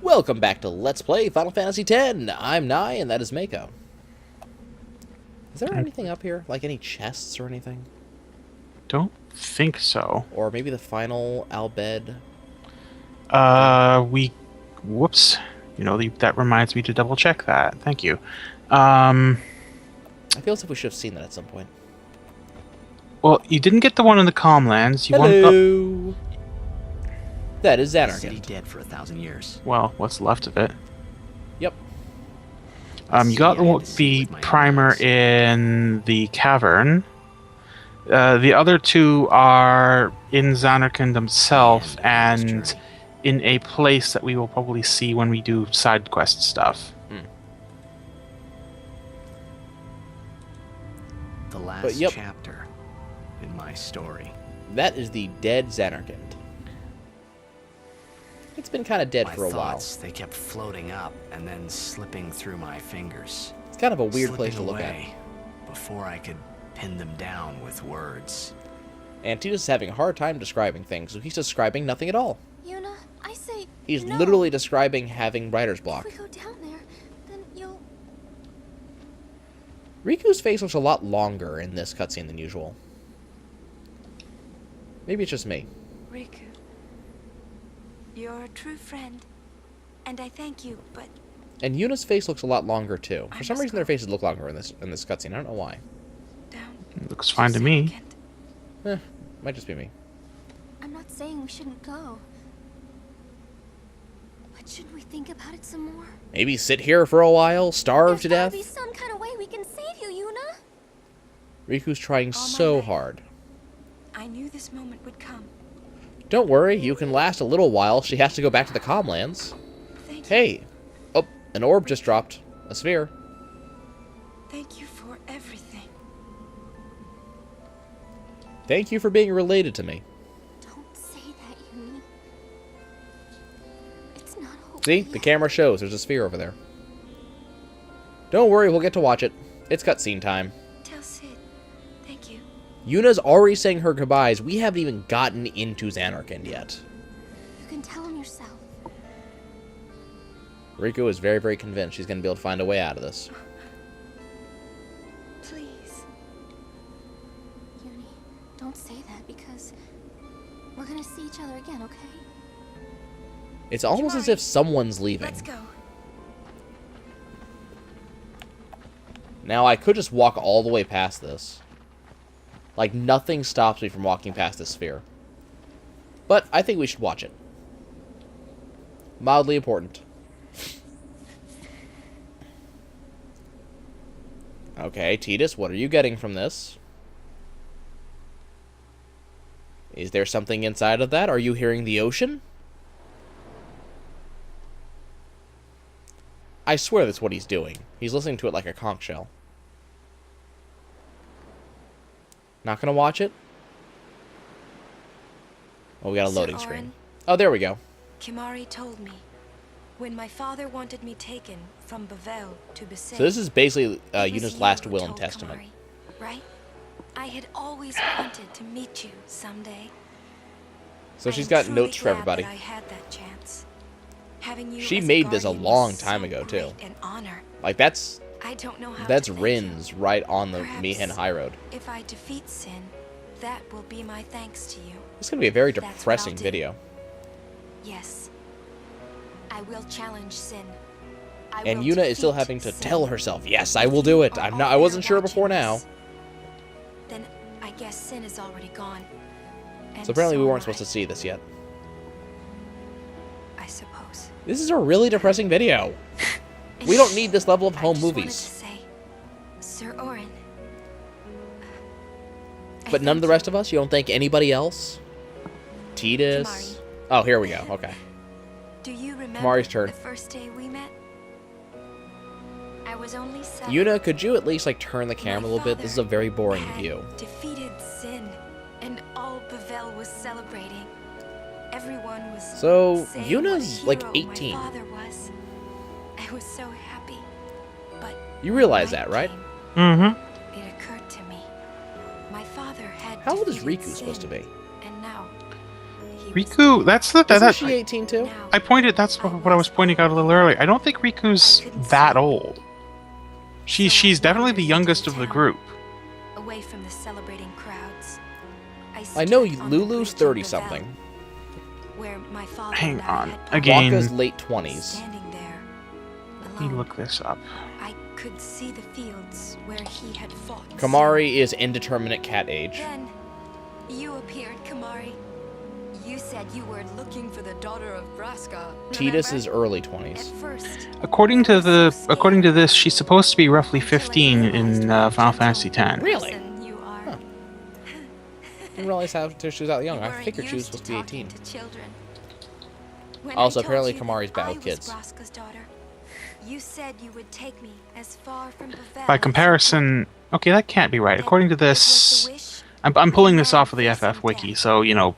Welcome back to Let's Play Final Fantasy X. I'm Nai, and that is Mako. Is there anything up here? Like any chests or anything? Don't think so. Or maybe the final Albed? Whoops. You know, that reminds me to double check that. Thank you. I feel as if we should have seen that at some point. Well, you didn't get the one in the Calmlands. You Hello! That is Zanarkand. City dead for 1,000 years. Well, what's left of it. Yep. You got the primer in the cavern. The other two are in Zanarkand himself and in a place that we will probably see when we do side quest stuff. The last chapter in my story. That is the dead Zanarkand. It's been kind of dead for a while. They kept floating up and then slipping through my fingers. It's kind of a weird place to look at. Before I could pin them down with words. And Tita's having a hard time describing things, so he's describing nothing at all. Yuna, I say He's no. literally describing having writer's block. If we go down there, then you'll... Riku's face looks a lot longer in this cutscene than usual. Maybe it's just me. Riku, you're a true friend, and I thank you, but... And Yuna's face looks a lot longer, too. For some reason, their faces look longer in this cutscene. I don't know why. It looks fine to me. Might just be me. I'm not saying we shouldn't go. But shouldn't we think about it some more? Maybe sit here for a while, starve to death? There's gotta be some kind of way we can save you, Yuna. Riku's trying so hard. I knew this moment would come. Don't worry, you can last a little while. She has to go back to the Calmlands. Thank you. Hey! Oh, an orb just dropped. A sphere. Thank you for everything. Thank you for being related to me. Don't say that, Yuni. It's not over See? yet. The camera shows there's a sphere over there. Don't worry, we'll get to watch it. It's cutscene time. Tell Sid. Thank you. Yuna's already saying her goodbyes. We haven't even gotten into Zanarkand yet. You can tell him yourself. Riku is very, very convinced she's going to be able to find a way out of this. Please. Yuni, don't say that because we're gonna see each other again, okay? It's almost as if someone's leaving. Let's go. Now, I could just walk all the way past this. Like, nothing stops me from walking past this sphere. But I think we should watch it. Mildly important. Okay, Tidus, what are you getting from this? Is there something inside of that? Are you hearing the ocean? I swear that's what he's doing. He's listening to it like a conch shell. Not gonna watch it? Oh, we got a loading screen. Oh, there we go. Kimari told me when my father wanted me taken from Bavel to Besaid. So this is basically Yuna's last will and testament. Kimari, right? I had always wanted to meet you someday. So she's got notes for everybody. I had that chance. Having you She as made this a guardian long was time so ago too. great an honor. Like that's I don't know how that's to thank Rin's you. right on the Perhaps Mi'ihen High Road. If I defeat Sin, that will be my thanks to you. It's gonna be a very That's what depressing I'll do. video. Yes. I will challenge Sin. And Yuna is still having to tell herself, "Yes, I will do it." I wasn't sure before now. Then I guess Sin is already gone. And So apparently we weren't am supposed to see this yet. I suppose. This is a really depressing video. We don't need this level of home I just movies. wanted to say, Sir Orin. But none of the rest of us? You don't think anybody else? Tidus? Kimari. Oh, here we go. Okay. Do you remember Kimari's turn. the first day we met? I was only 7. Yuna, could you at least like turn the camera a My little bit? This is a very boring had view. defeated Sin, and all Bavel was celebrating. Everyone was So, saying Yuna's, what a like, hero 18. My father was. I was so happy, but You realize when that, night right? came, Mm-hmm. It occurred to me. My father had How old is defeated Riku supposed to Sin, be? And now he Riku, that's the Isn't she 18 too? I pointed. That's what I was pointing out a little earlier. I don't think Riku's that old. She's definitely the youngest of the group. Away from the celebrating crowds. I know stood on the Lulu's bridge of 30 Revel, something. Where my father Hang and I on. had Again. Waka's late 20s. standing there. Let me Alone. look this up. I could see the fields where he had fought. Kamari is indeterminate cat age. Then you appeared, Kamari. You said you were looking for the daughter of Braska. Titus remember? is early At 20s. first, According to this, she's supposed to be roughly 15 in Final Fantasy X. Really? person you are. Huh. Didn't realize how she was that young. You I weren't figured she was used supposed to be talking 18. to children. When Also, I told apparently you that Kamari's bad I with was kids. Braska's daughter, you said you would take me as far from Bevel By as you comparison, okay, that can't be right. could. According to It was this, the wish I'm pulling this of a off of the man FF facing wiki, death. so you know,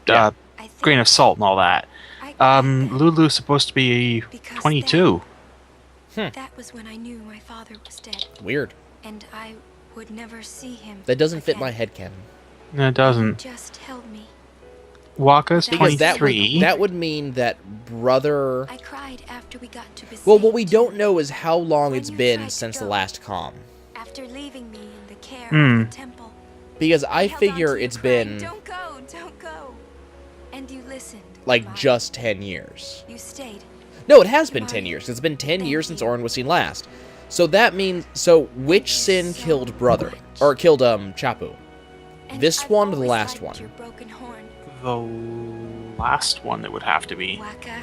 Yeah. I think grain of salt and all that. I cried then, Lulu's supposed to be because 22. That was when I knew my father was dead, Weird. and I would never see him. That doesn't fit again. my headcanon. No, it doesn't. Just held me. Waka's Because 23. that would mean that brother... I cried after we got to Besaid. Well, what we don't know is how long When it's you been tried to since the go. last comm. After leaving me in the care Hmm. of the temple. Because I held on figure to you, it's crying, been, Don't go, don't go. And you listened. like, Kamari. just 10 years. You stayed. No, it has been 10 years. It's been 10 years since Orin was seen last. So that means... So, which sin killed brother? Or killed, Chapu? And This I've one or the always last liked one? Your broken horn. The last one that would have to be. Waka,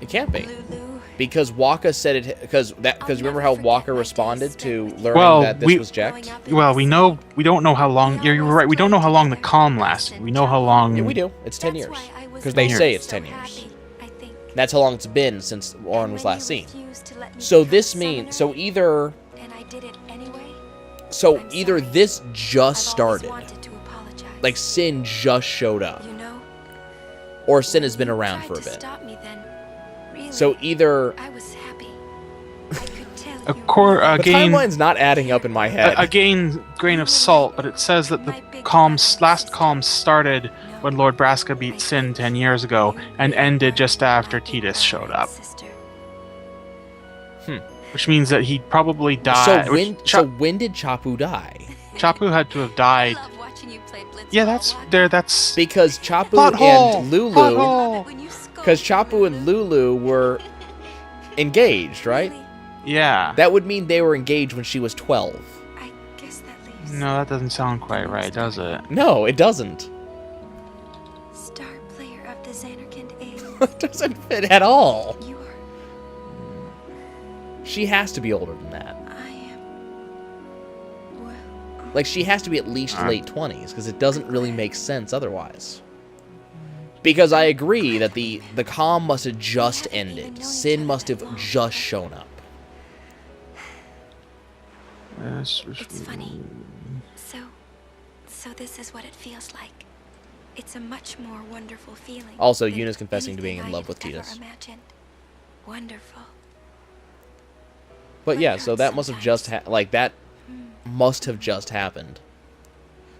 It can't be. Lulu. Because Waka said it... Because remember how Waka responded to learning Well, that this we- was Jacked? Well, we don't know how long. You're right. We don't know how long the calm lasted. We know how long. Yeah, we do. It's 10 years. That's why I was Because they always say it's so 10 years. happy, I think. That's how long it's been since And Orin was when last you seen. refused to let me So become this a means... summoner, So either... and I did it anyway. So I'm either sorry. this I've just always started... wanted to apologize. Like, Sin just showed up. You know, Or Sin has been you around tried for a to bit. Stop me then. Really, So either... I was happy. I could tell you. The Again, timeline's not adding up in my head. again, grain of salt, but it says that the last calm started when Lord Braska beat Sin 10 years ago and ended just after Titus showed up, which means that he probably died. So when did Chapu die? Chapu had to have I died. love watching you play Blitzball, Yeah, that's Waka. there. That's Because Chapu Plot hole! and Plot Lulu... hole! I love it when you scold Because me. Chapu and Lulu were engaged, right? Really, yeah. That would mean they were engaged when she was 12. I guess that leaves No, that doesn't sound quite right, does it? No, it doesn't. star player of the Zanarkand age. It doesn't fit at all. You are. She has to be older than that. I am. Well. Like, she has to be at least late 20s, because it doesn't really make sense otherwise. Because I agree that the calm must have just ended. Sin must have just shown up. It's funny. So this is what it feels like. It's a much more wonderful feeling. Also, than Yuna's confessing to being in anything love I with had ever Titus. imagined. Wonderful. But yeah, so that must have just that must have just happened.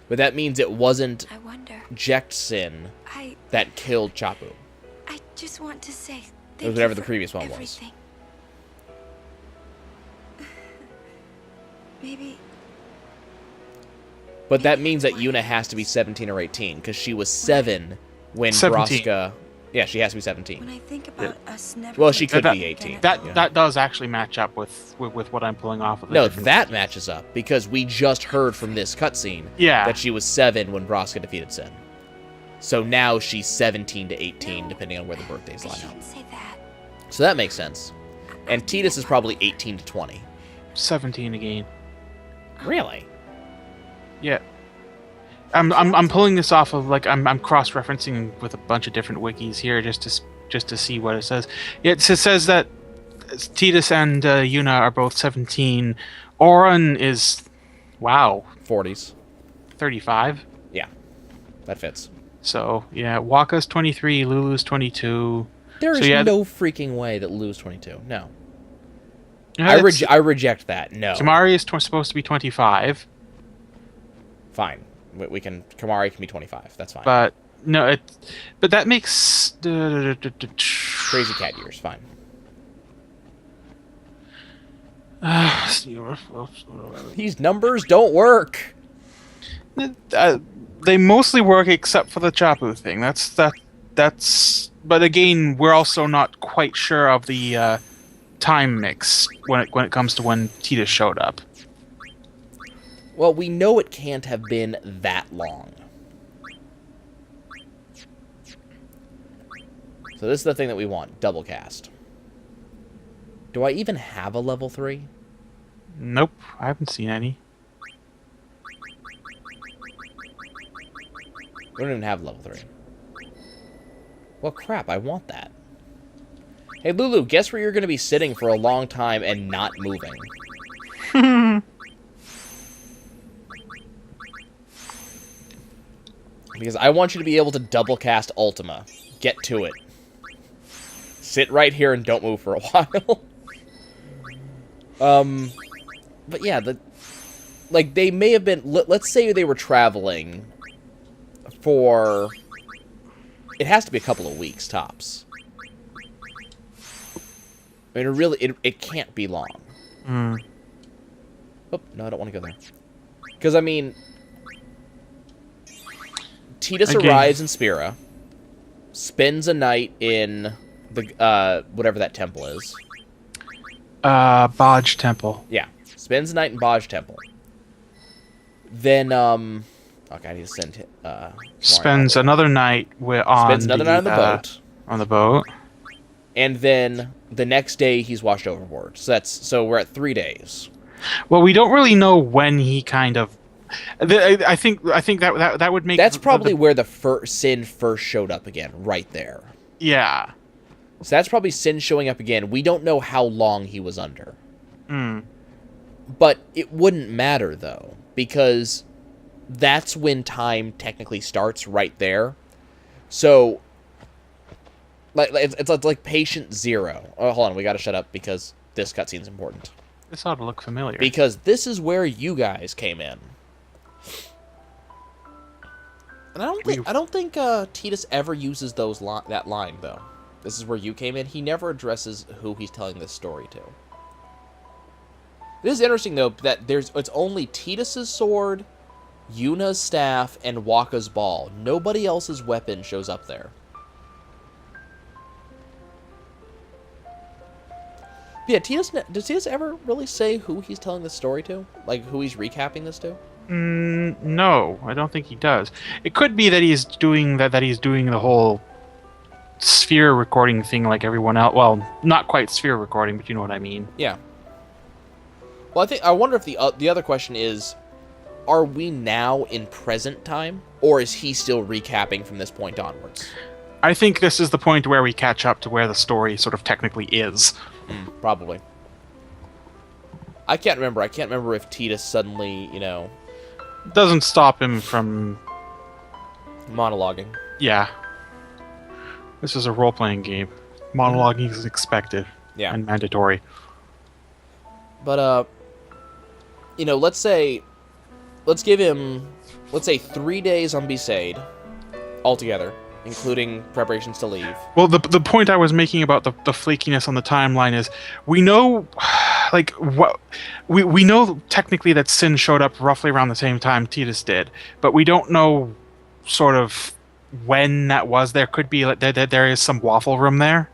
But that means it wasn't I wonder. Jekt Sin I that killed Chapu. just want to say It thank was whatever you the for previous one was. everything. Maybe But that means that Yuna has to be 17 or 18, because she was 7 when 17. Braska... Yeah, she has to be when 17. I think about us never. Well, she could That- be 18. That Yeah. does actually match up with what I'm pulling off of. The No, different- that matches up, because we just heard from this cutscene Yeah. that she was 7 when Braska defeated Sin. So now she's 17 to 18, depending on where the birthdays I line up. shouldn't say that. So that makes sense. And Titus is probably 18 to 20. 17 again. Really? Yeah. I'm pulling this off of I'm cross-referencing with a bunch of different wikis here just to see what it says. It says that Titus and Yuna are both 17. Orin is 40s. 35. Yeah. That fits. So yeah, Waka's 23, Lulu's 22. There is So, yeah, no freaking way that Lou's 22. No. Yeah, I reject that. No. Kamari is supposed to be 25, Fine. We can... Kamari can be 25. That's fine. but No, but that makes Crazy cat years, fine. These numbers don't work. They mostly work except for the Chapu thing. That's. But again, we're also not quite sure of the time mix when it comes to when Tita showed up. Well, we know it can't have been that long. So this is the thing that we want, double cast. Do I even have a level 3? Nope, I haven't seen any. We don't even have level 3. Well, crap, I want that. Hey, Lulu, guess where you're going to be sitting for a long time and not moving? Because I want you to be able to double cast Ultima. Get to it. Sit right here and don't move for a while. But yeah, like, they may have been... Let's say they were traveling for... It has to be a couple of weeks, tops. I mean, it can't be long. Mm. Oh, no, I don't want to go there. Because, I mean... Tidus arrives in Spira, spends a night in the, whatever that temple is. Baj Temple. Yeah. Spends a night in Baj Temple. Then, okay, I need to send, Spends another night on the boat. On the boat. And then, the next day, he's washed overboard. So we're at 3 days. Well, we don't really know when he kind of... I think that would make... That's probably where the Sin first showed up again, right there. Yeah. So that's probably Sin showing up again. We don't know how long he was under. Mm. But it wouldn't matter, though, because that's when time technically starts, right there. So, it's like patient 0. Oh, hold on, we gotta shut up because this cutscene's important. This ought to look familiar. Because this is where you guys came in. And I don't think Tidus ever uses that line, though. This is where you came in. He never addresses who he's telling this story to. This is interesting, though, that it's only Tidus's sword, Yuna's staff, and Wakka's ball. Nobody else's weapon shows up there. Yeah, does Tidus ever really say who he's telling this story to? Like, who he's recapping this to? No, I don't think he does. It could be that he's doing that he's doing the whole sphere recording thing like everyone else. Well, not quite sphere recording, but you know what I mean. Yeah. Well, I wonder if the other question is, are we now in present time, or is he still recapping from this point onwards? I think this is the point where we catch up to where the story sort of technically is. Probably. I can't remember. I can't remember if Tidus suddenly, Doesn't stop him from... monologuing. Yeah. This is a role-playing game. Monologuing is expected. Yeah. And mandatory. But, let's give him, 3 days on Besaid altogether, including preparations to leave. Well, the point I was making about the flakiness on the timeline is, we know, like, what we know technically that Sin showed up roughly around the same time Tidus did, but we don't know sort of when that was. There could be, like, there is some waffle room there.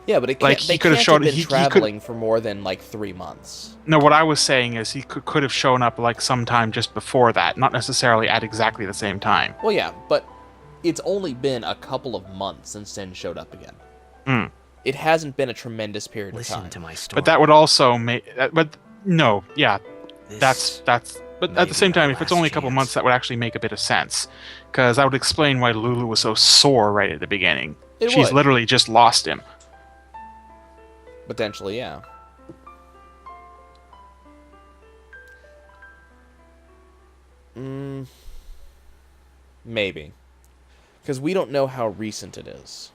Yeah, but they can't have been traveling for more than, 3 months. No, what I was saying is he could have shown up, sometime just before that, not necessarily at exactly the same time. Well, yeah, but it's only been a couple of months since Sin showed up again. It hasn't been a tremendous period of time. Listen to my story. But that would also make... But, no, yeah, that's... But at the same time, if it's only a couple months, that would actually make a bit of sense. Because that would explain why Lulu was so sore right at the beginning. She's literally just lost him. Potentially, yeah. Maybe. Because we don't know how recent it is.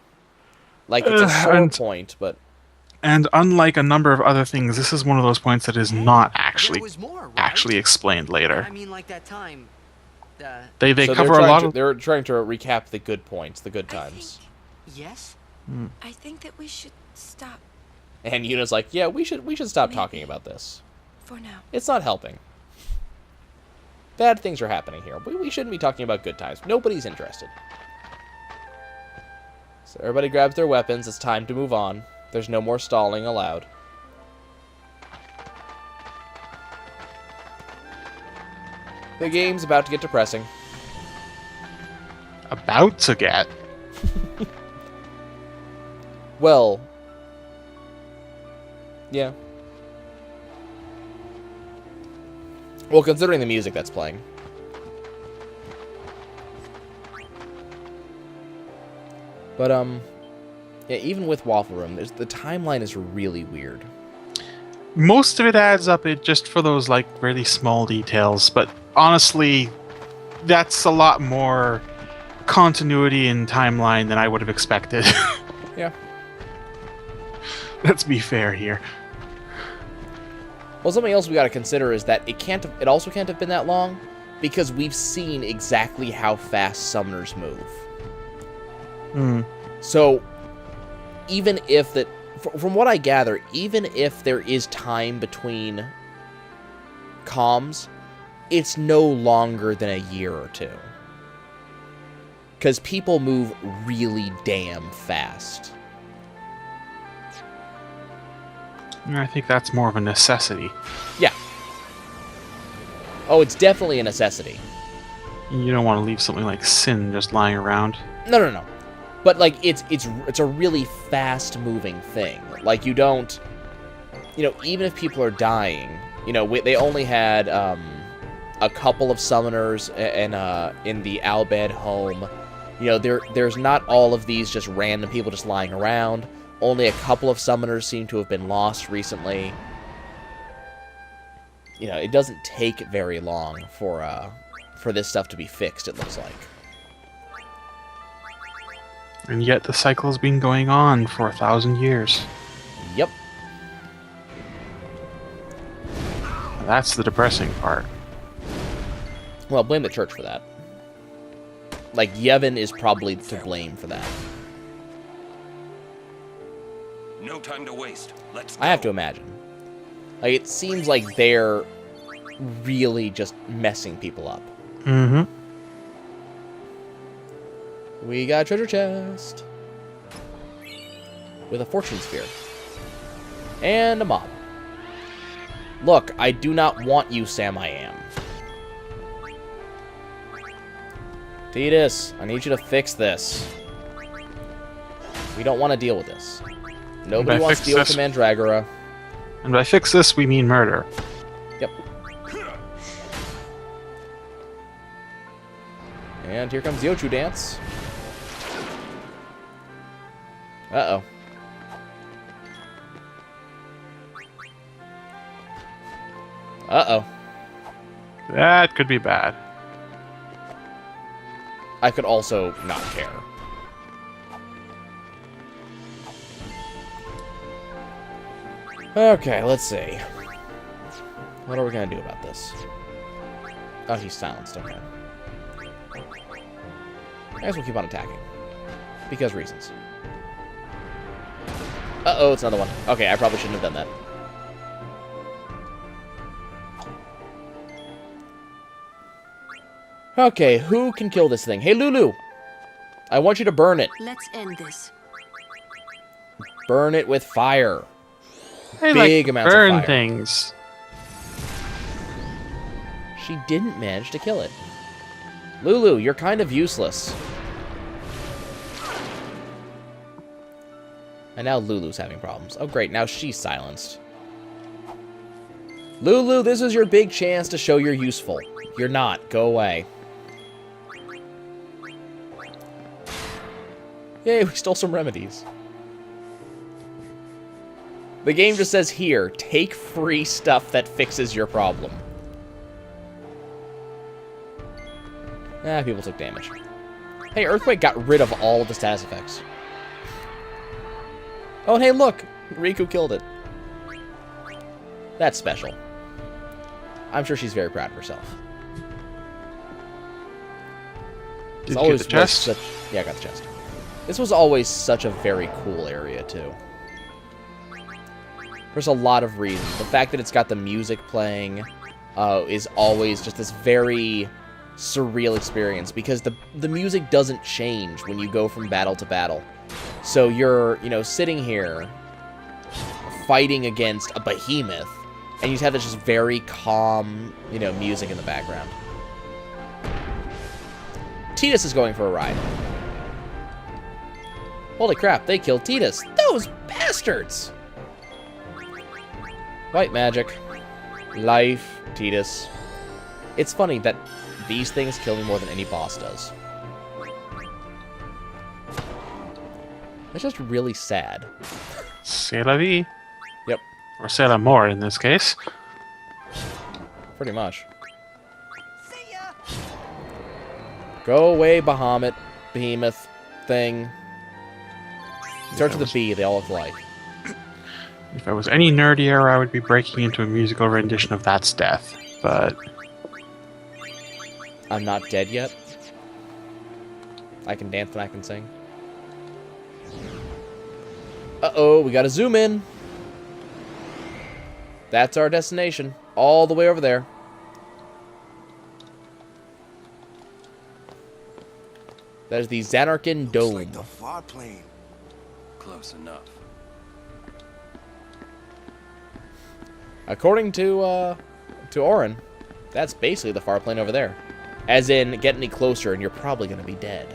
It's a sore point, but... And unlike a number of other things, this is one of those points that is not actually There was more, right? actually explained later. I mean, like that time They So cover a lot of... they're trying to recap the good points, the good times. Yes? I think that we should stop And Yuna's like, yeah, we should stop Maybe. talking about this. for now. It's not helping. Bad things are happening here. We shouldn't be talking about good times. Nobody's interested. So everybody grabs their weapons. It's time to move on. There's no more stalling allowed. The game's about to get depressing. About to get. Well, yeah. Well, considering the music that's playing. But, yeah, even with Waffle Room, the timeline is really weird. Most of it adds up just for those, like, really small details, but honestly, that's a lot more continuity and timeline than I would have expected. Yeah. Let's be fair here. Well, something else we got to consider is that it also can't have been that long because we've seen exactly how fast summoners move. So, even if that, from what I gather, even if there is time between comms, it's no longer than a year or two. Because people move really damn fast. I think that's more of a necessity. Yeah. Oh, it's definitely a necessity. You don't want to leave something like Sin just lying around. No. But, like, it's a really fast-moving thing. Like, you don't... You know, even if people are dying, you know, they only had a couple of summoners in the Albed home. You know, there's not all of these just random people just lying around. Only a couple of summoners seem to have been lost recently. You know, it doesn't take very long for this stuff to be fixed, it looks like. And yet the cycle's been going on for 1,000 years. Yep. That's the depressing part. Well, blame the church for that. Like, Yevon is probably to blame for that. No time to waste. Let's go. I have to imagine. Like, it seems like they're really just messing people up. Mm-hmm. We got a treasure chest. With a fortune sphere. And a mob. Look, I do not want you, Sam I Am. Tidus, I need you to fix this. We don't want to deal with this. Nobody wants to deal with the Mandragora. And by fix this, we mean murder. Yep. And here comes the Ochu dance. Uh-oh. Uh-oh. That could be bad. I could also not care. Okay, let's see. What are we gonna do about this? Oh, he's silenced, okay. I guess we'll keep on attacking. Because reasons. Uh-oh, it's another one. Okay, I probably shouldn't have done that. Okay, who can kill this thing? Hey, Lulu! I want you to burn it. Let's end this. Burn it with fire. They Big like amounts burn of fire. things. She didn't manage to kill it. Lulu, you're kind of useless. And now Lulu's having problems. Oh, great. Now she's silenced. Lulu, this is your big chance to show you're useful. You're not. Go away. Yay, we stole some remedies. The game just says here, take free stuff that fixes your problem. Ah, people took damage. Hey, Earthquake got rid of all of the status effects. Oh, and hey, look! Riku killed it. That's special. I'm sure she's very proud of herself. Did you get the chest? Yeah, I got the chest. This was always such a very cool area, too. There's a lot of reasons. The fact that it's got the music playing is always just this very surreal experience, because the music doesn't change when you go from battle to battle. So you're, sitting here fighting against a behemoth, and you have this just very calm, music in the background. Tidus is going for a ride. Holy crap, they killed Tidus. Those bastards! White magic. Life, Tidus. It's funny that these things kill me more than any boss does. That's just really sad. C'est la vie. Yep. Or c'est l'amour in this case. Pretty much. Go away, behemoth thing. Starts with a B, they all look alike. If I was any nerdier, I would be breaking into a musical rendition of That's Death, but... I'm not dead yet. I can dance and I can sing. Uh-oh, we gotta zoom in. That's our destination. All the way over there. That is the Zanarkand Dome. Like the far plane. Close enough. According to Orin, that's basically the far plane over there. As in, get any closer and you're probably going to be dead.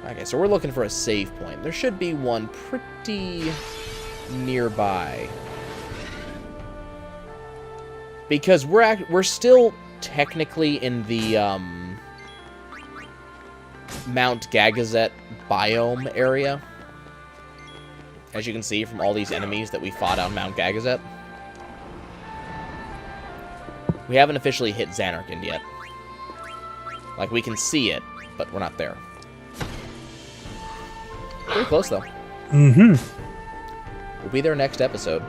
Okay, so we're looking for a save point. There should be one pretty nearby. Because we're still technically in the Mount Gagazet biome area. As you can see from all these enemies that we fought on Mount Gagazet. We haven't officially hit Zanarkand yet. Like, we can see it, but we're not there. Pretty close, though. Mm-hmm. We'll be there next episode.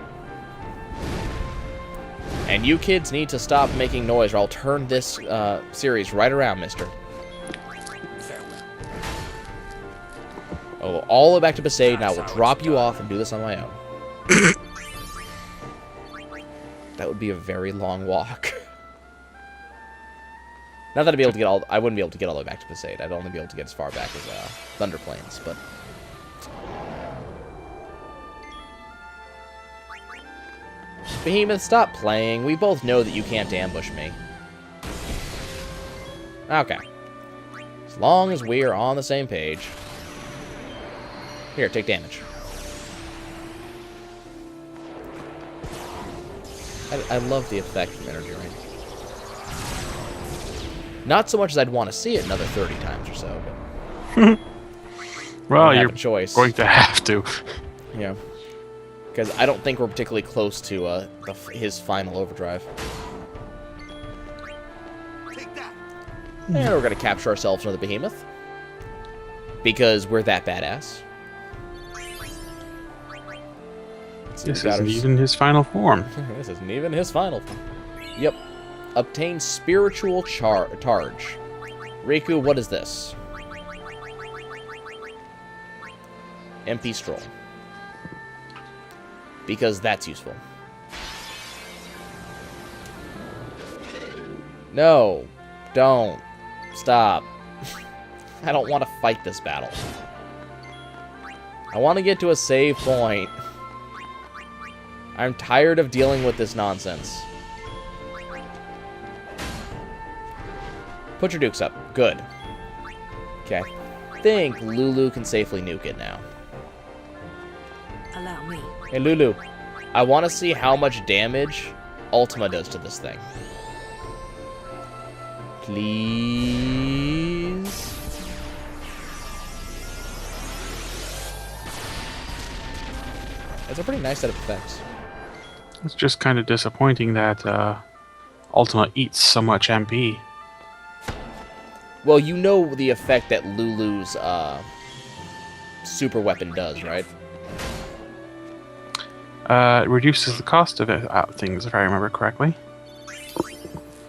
And you kids need to stop making noise, or I'll turn this series right around, mister. Oh, all the way back to Besaid, now we'll drop you off and do this on my own. That would be a very long walk. Not that I'd be able to get all... I wouldn't be able to get all the way back to Besaid. I'd only be able to get as far back as Thunder Plains, but... Behemoth, stop playing. We both know that you can't ambush me. Okay. As long as we're on the same page. Here, take damage. I love the effect from Energy Rain. Not so much as I'd want to see it another 30 times or so, but... Well, you're going to have to. Yeah. Because I don't think we're particularly close to his final overdrive. Take that. And we're going to capture ourselves another behemoth. Because we're that badass. This isn't even his final form. This isn't even his final form. Yep. Obtain spiritual charge. Riku, what is this? MP Stroll. Because that's useful. No. Don't. Stop. I don't want to fight this battle. I want to get to a save point. I'm tired of dealing with this nonsense. Put your dukes up. Good. Okay. I think Lulu can safely nuke it now. Allow me. Hey, Lulu. I want to see how much damage Ultima does to this thing. Please? That's a pretty nice set of effects. It's just kind of disappointing that Ultima eats so much MP. Well, you know the effect that Lulu's super weapon does, right? It reduces the cost of things, if I remember correctly.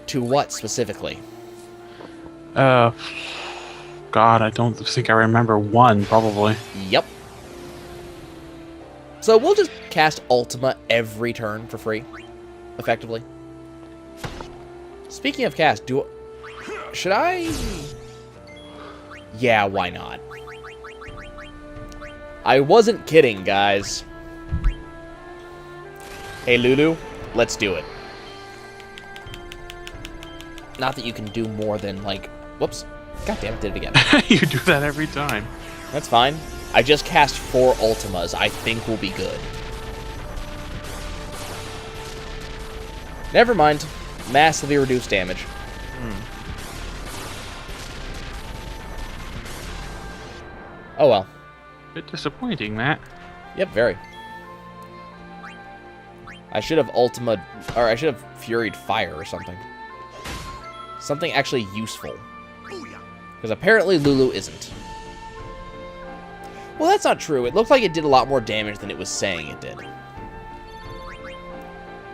To what specifically? Uh, God, I don't think I remember one, probably. Yep. So we'll just cast Ultima every turn for free, effectively. Speaking of cast, should I? Yeah, why not? I wasn't kidding, guys. Hey, Lulu, let's do it. Not that you can do more than, like... Whoops. God damn it, did it again. You do that every time. That's fine. I just cast 4 Ultimas. I think we'll be good. Never mind. Massively reduced damage. Oh well. Bit disappointing, Matt. Yep, very. I should have Ultima... Or I should have Furied Fire or something. Something actually useful. Because apparently Lulu isn't. Well, that's not true. It looked like it did a lot more damage than it was saying it did.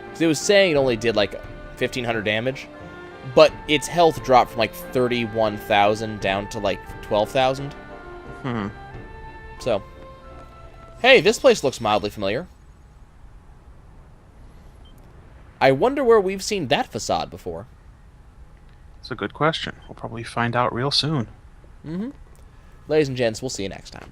Because it was saying it only did like 1,500 damage. But its health dropped from like 31,000 down to like 12,000. So. Hey, this place looks mildly familiar. I wonder where we've seen that facade before. It's a good question. We'll probably find out real soon. Ladies and gents, we'll see you next time.